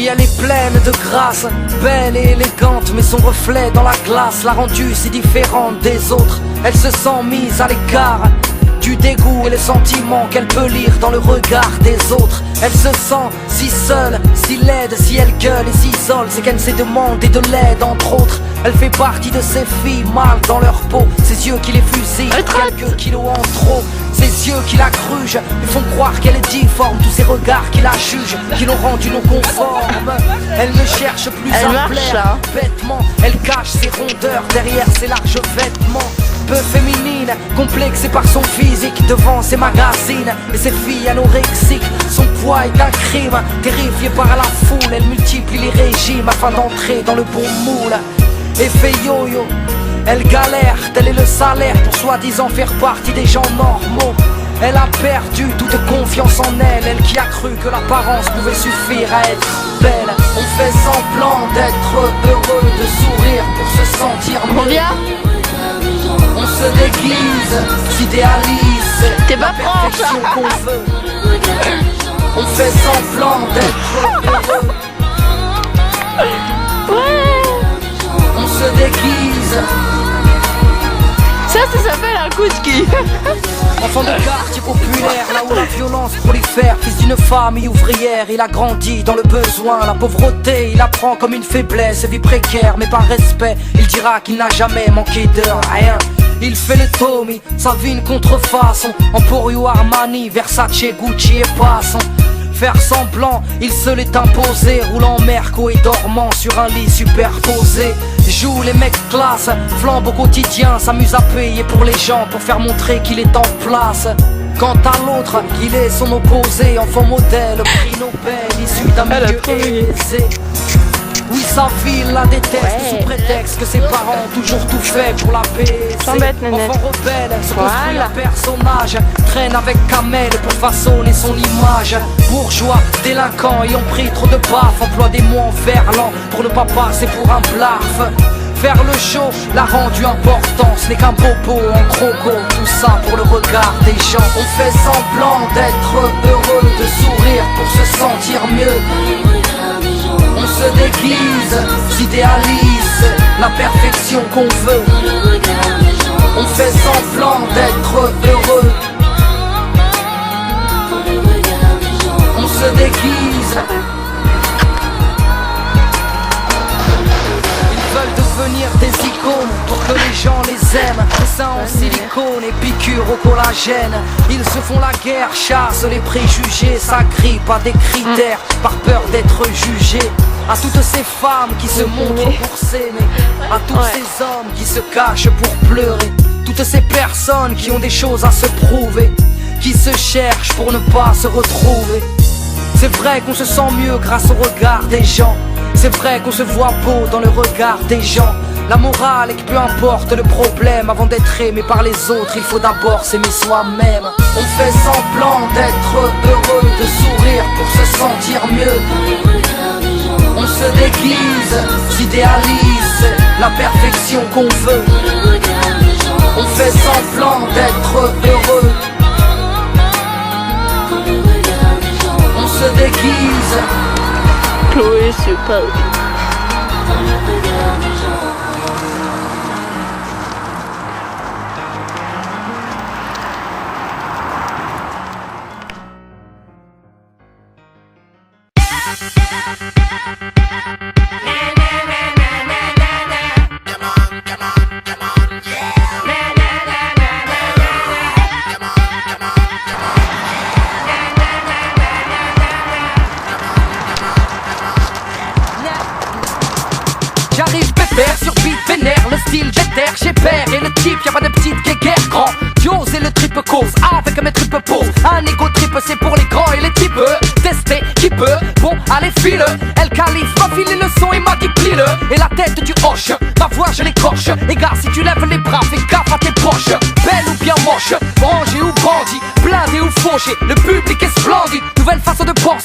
Oui, elle est pleine de grâce, belle et élégante, mais son reflet dans la glace l'a rendue si différente des autres. Elle se sent mise à l'écart du dégoût et les sentiments qu'elle peut lire dans le regard des autres. Elle se sent si seule, si laide, si elle gueule et s'isole, c'est qu'elle s'est demandé de l'aide entre autres. Elle fait partie de ces filles mal dans leur peau, ces yeux qui les fusillent, quelques kilos en trop. Ces yeux qui la grugent, lui font croire qu'elle est difforme. Tous ces regards qui la jugent, qui l'ont rendue non conforme. Elle ne cherche plus à plaire, bêtement. Elle cache ses rondeurs derrière ses larges vêtements. Peu féminine, complexée par son physique devant ses magazines et ses filles anorexiques. Son poids est un crime, terrifiée par la foule. Elle multiplie les régimes afin d'entrer dans le bon moule. Effet yo-yo, elle galère, tel est le salaire pour soi-disant faire partie des gens normaux. Elle a perdu toute confiance en elle, elle qui a cru que l'apparence pouvait suffire à être belle. On fait semblant d'être heureux, de sourire pour se sentir mieux. On se déguise, s'idéalise, t'es pas la perfection qu'on veut. On fait semblant d'être heureux. On se déguise. Ça s'appelle un coup de ski. Enfant de quartier populaire, là où la violence prolifère. Fils d'une famille ouvrière, il a grandi dans le besoin. La pauvreté, il apprend comme une faiblesse. Vie précaire, mais par respect, il dira qu'il n'a jamais manqué de rien. Il fait le Tommy, sa vie une contrefaçon. Emporio Armani, Versace, Gucci et passant. Faire semblant, il se l'est imposé. Roulant Merco et dormant sur un lit superposé. Joue les mecs classe, flambe au quotidien. S'amuse à payer pour les gens, pour faire montrer qu'il est en place. Quant à l'autre, il est son opposé. Enfant modèle, prix Nobel, issu d'un milieu aisé. Oui, sa vie la déteste sous prétexte que ses parents ont toujours tout fait pour la baiser. Enfant rebelle, se construit un personnage, traîne avec Kamel pour façonner son image. Bourgeois, délinquant, ayant pris trop de baffes, emploie des mots en verlan pour ne pas passer pour un blaf. Faire le show l'a rendu important, ce n'est qu'un bobo en croco, tout ça pour le regard des gens. On fait semblant d'être heureux, de sourire pour se sentir mieux. On se déguise, s'idéalise, la perfection qu'on veut. On fait semblant d'être heureux. On se déguise. Ils veulent devenir des icônes pour que les gens les aiment. Des seins en silicone et piqûres au collagène. Ils se font la guerre, chassent les préjugés, s'agrippent à des critères par peur d'être jugés. À toutes ces femmes qui se montrent pour s'aimer, à tous ces hommes qui se cachent pour pleurer, toutes ces personnes qui ont des choses à se prouver, qui se cherchent pour ne pas se retrouver. C'est vrai qu'on se sent mieux grâce au regard des gens. C'est vrai qu'on se voit beau dans le regard des gens. La morale est que peu importe le problème, avant d'être aimé par les autres, il faut d'abord s'aimer soi-même. On fait semblant d'être heureux, de sourire pour se sentir mieux. On se déguise, s'idéalise, la perfection qu'on veut. On fait semblant d'être heureux. On se déguise. Chloé super. J'arrive pépère sur beat vénère, le style j'éterre, j'ai père et le type, y'a pas de petite guéguerre grand. Dios et le triple cause, avec mes triples poses. Un égo triple c'est pour les grands et les types. Tester qui peut, bon allez file. Elle calife, m'a filé le son et m'a dit plie-le. Et la tête du hoche, ma voix je l'écorche. Et gars si tu lèves les bras, fais gaffe à tes poches. Belle ou bien moche, rangée ou bandit, blindé ou fauché, le public est splendide. Nouvelle façon de penser.